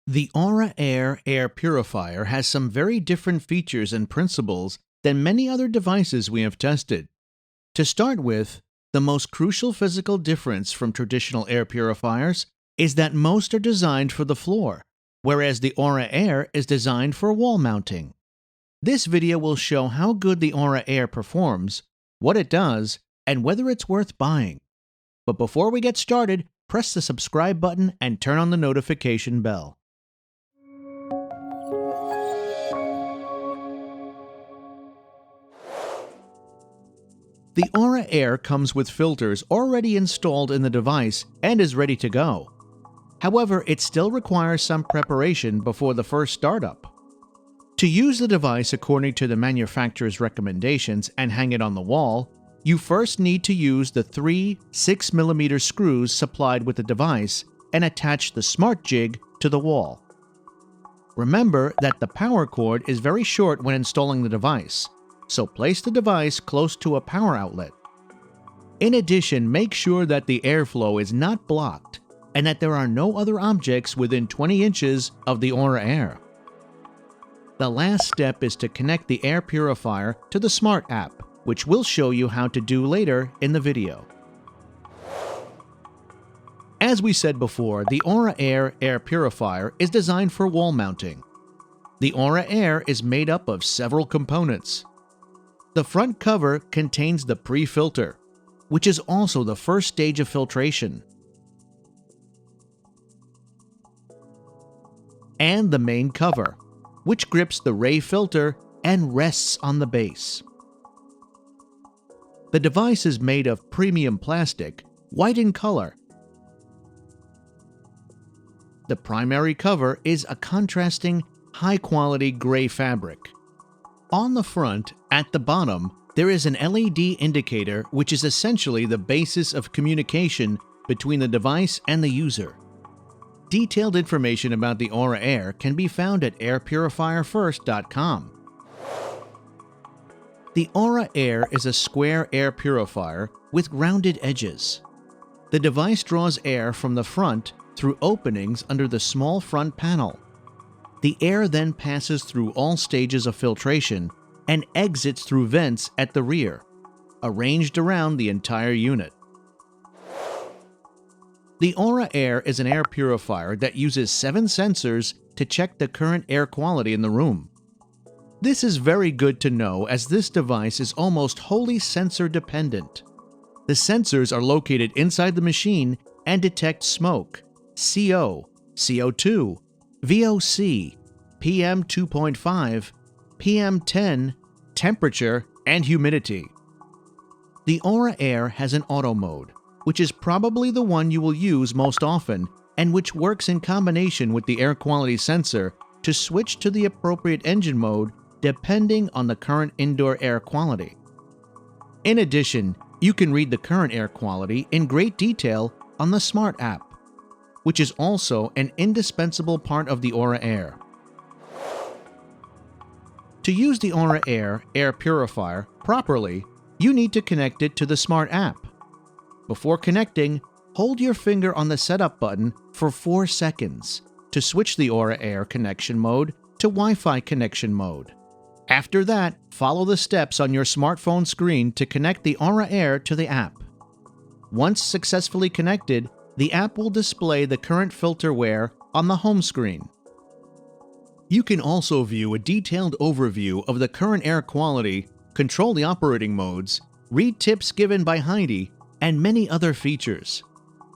The Aura air purifier has some very different features and principles than many other devices we have tested. To start with, the most crucial physical difference from traditional air purifiers is that most are designed for the floor, whereas the Aura Air is designed for wall mounting. This video will show how good the Aura Air performs, what it does, and whether it's worth buying. But before we get started, press the subscribe button and turn on the notification bell. The Aura Air comes with filters already installed in the device and is ready to go. However, it still requires some preparation before the first startup. To use the device according to the manufacturer's recommendations and hang it on the wall, you first need to use the three 6mm screws supplied with the device and attach the smart jig to the wall. Remember that the power cord is very short when installing the device, so place the device close to a power outlet. In addition, make sure that the airflow is not blocked and that there are no other objects within 20 inches of the Aura Air. The last step is to connect the air purifier to the Smart app, which we'll show you how to do later in the video. As we said before, the Aura air purifier is designed for wall mounting. The Aura Air is made up of several components. The front cover contains the pre-filter, which is also the first stage of filtration, and the main cover, which grips the ray filter and rests on the base. The device is made of premium plastic, white in color. The primary cover is a contrasting, high-quality gray fabric. On the front, at the bottom, there is an LED indicator which is essentially the basis of communication between the device and the user. Detailed information about the Aura Air can be found at airpurifierfirst.com. The Aura Air is a square air purifier with rounded edges. The device draws air from the front through openings under the small front panel. The air then passes through all stages of filtration and exits through vents at the rear, arranged around the entire unit. The Aura Air is an air purifier that uses 7 sensors to check the current air quality in the room. This is very good to know as this device is almost wholly sensor dependent. The sensors are located inside the machine and detect smoke, CO, CO2, VOC, PM2.5, PM10, temperature, and humidity. The Aura Air has an auto mode, which is probably the one you will use most often and which works in combination with the air quality sensor to switch to the appropriate engine mode depending on the current indoor air quality. In addition, you can read the current air quality in great detail on the Smart app, which is also an indispensable part of the Aura Air. To use the Aura Air purifier properly, you need to connect it to the Smart app. Before connecting, hold your finger on the setup button for 4 seconds to switch the Aura Air connection mode to Wi-Fi connection mode. After that, follow the steps on your smartphone screen to connect the Aura Air to the app. Once successfully connected, the app will display the current filter wear on the home screen. You can also view a detailed overview of the current air quality, control the operating modes, read tips given by Heidi, and many other features.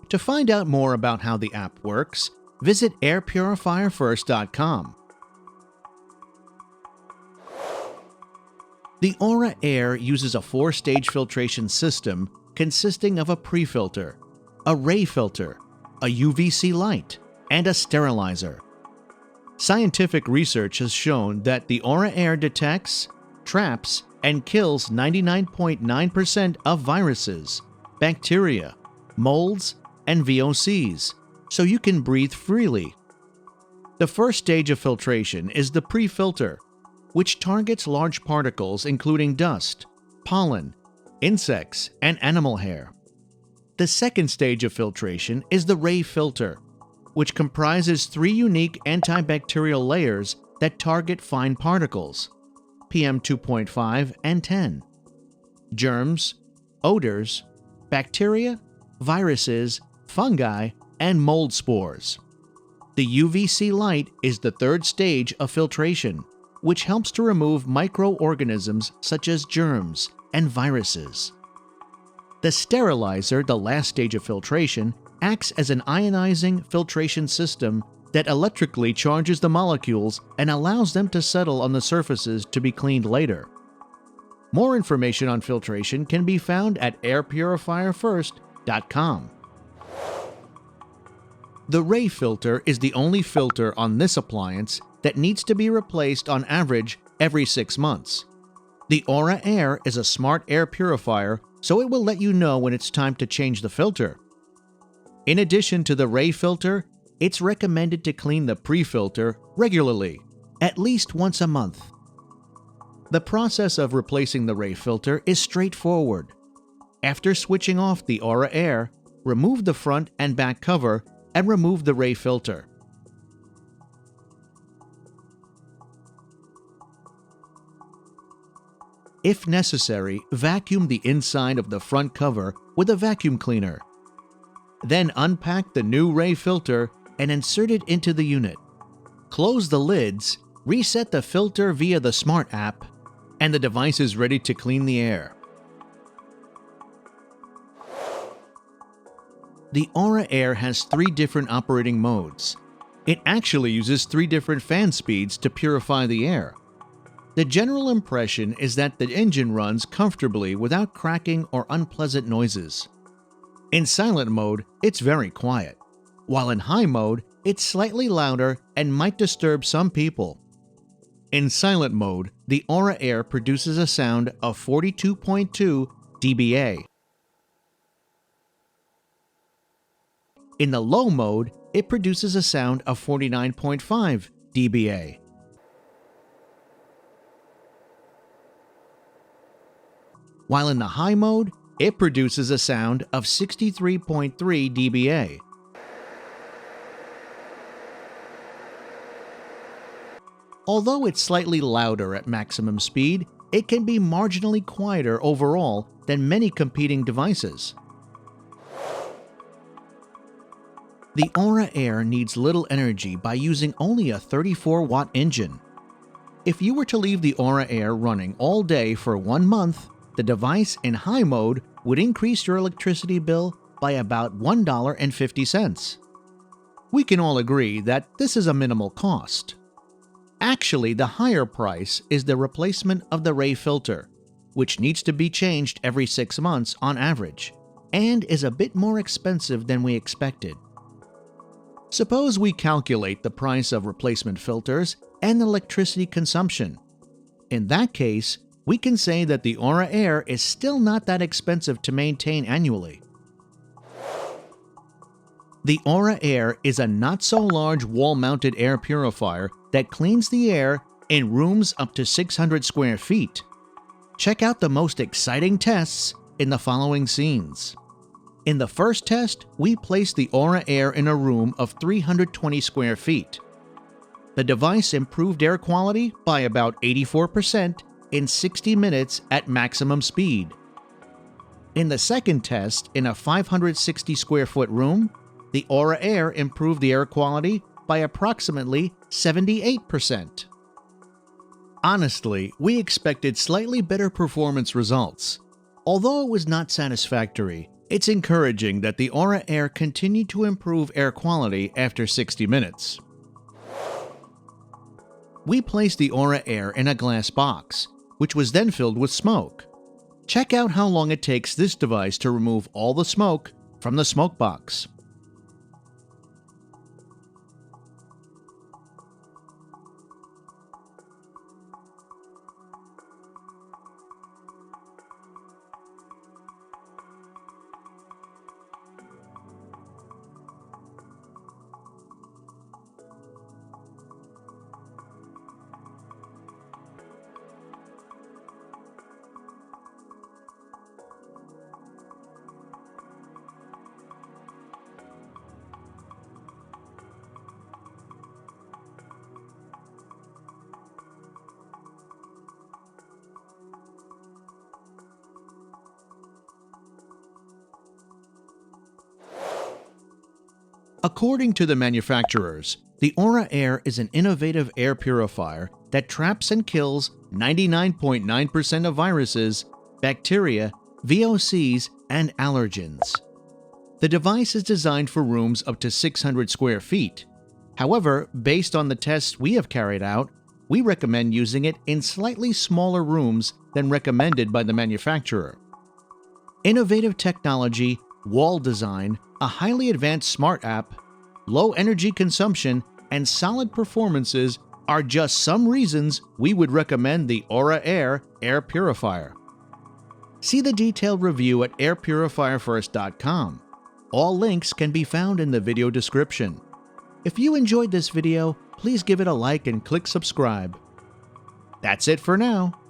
To find out more about how the app works, visit airpurifierfirst.com. The Aura Air uses a 4-stage filtration system consisting of a pre-filter, a ray filter, a UVC light, and a sterilizer. Scientific research has shown that the Aura Air detects, traps, and kills 99.9% of viruses, bacteria, molds, and VOCs, so you can breathe freely. The first stage of filtration is the pre-filter, which targets large particles including dust, pollen, insects, and animal hair. The second stage of filtration is the ray filter, which comprises 3 unique antibacterial layers that target fine particles, PM 2.5 and 10, germs, odors, bacteria, viruses, fungi, and mold spores. The UVC light is the third stage of filtration, which helps to remove microorganisms such as germs and viruses. The sterilizer, the last stage of filtration, acts as an ionizing filtration system that electrically charges the molecules and allows them to settle on the surfaces to be cleaned later. More information on filtration can be found at airpurifierfirst.com. The Ray filter is the only filter on this appliance that needs to be replaced on average every 6 months. The Aura Air is a smart air purifier, so it will let you know when it's time to change the filter. In addition to the Ray filter, it's recommended to clean the pre-filter regularly, at least once a month. The process of replacing the Ray filter is straightforward. After switching off the Aura Air, remove the front and back cover and remove the Ray filter. If necessary, vacuum the inside of the front cover with a vacuum cleaner. Then unpack the new Ray filter and insert it into the unit. Close the lids, reset the filter via the Smart app, and the device is ready to clean the air. The Aura Air has 3 different operating modes. It actually uses 3 different fan speeds to purify the air. The general impression is that the engine runs comfortably without cracking or unpleasant noises. In silent mode, it's very quiet, while in high mode, it's slightly louder and might disturb some people. In silent mode, the Aura Air produces a sound of 42.2 dBA. In the low mode, it produces a sound of 49.5 dBA. While in the high mode, it produces a sound of 63.3 dBA. Although it's slightly louder at maximum speed, it can be marginally quieter overall than many competing devices. The Aura Air needs little energy by using only a 34-watt engine. If you were to leave the Aura Air running all day for 1 month, the device in high mode would increase your electricity bill by about $1.50. We can all agree that this is a minimal cost. Actually, the higher price is the replacement of the Ray filter, which needs to be changed every 6 months on average, and is a bit more expensive than we expected. Suppose we calculate the price of replacement filters and the electricity consumption. In that case, we can say that the Aura Air is still not that expensive to maintain annually. The Aura Air is a not-so-large wall-mounted air purifier that cleans the air in rooms up to 600 square feet. Check out the most exciting tests in the following scenes. In the first test, we placed the Aura Air in a room of 320 square feet. The device improved air quality by about 84% in 60 minutes at maximum speed. In the second test, in a 560 square foot room, the Aura Air improved the air quality by approximately 78%. Honestly, we expected slightly better performance results. Although it was not satisfactory, it's encouraging that the Aura Air continued to improve air quality after 60 minutes. We placed the Aura Air in a glass box, which was then filled with smoke. Check out how long it takes this device to remove all the smoke from the smoke box. According to the manufacturers, the Aura Air is an innovative air purifier that traps and kills 99.9% of viruses, bacteria, VOCs, and allergens. The device is designed for rooms up to 600 square feet. However, based on the tests we have carried out, we recommend using it in slightly smaller rooms than recommended by the manufacturer. Innovative technology, wall design, a highly advanced smart app, low energy consumption, and solid performances are just some reasons we would recommend the Aura Air air purifier. See the detailed review at airpurifierfirst.com. All links can be found in the video description. If you enjoyed this video, please give it a like and click subscribe. That's it for now.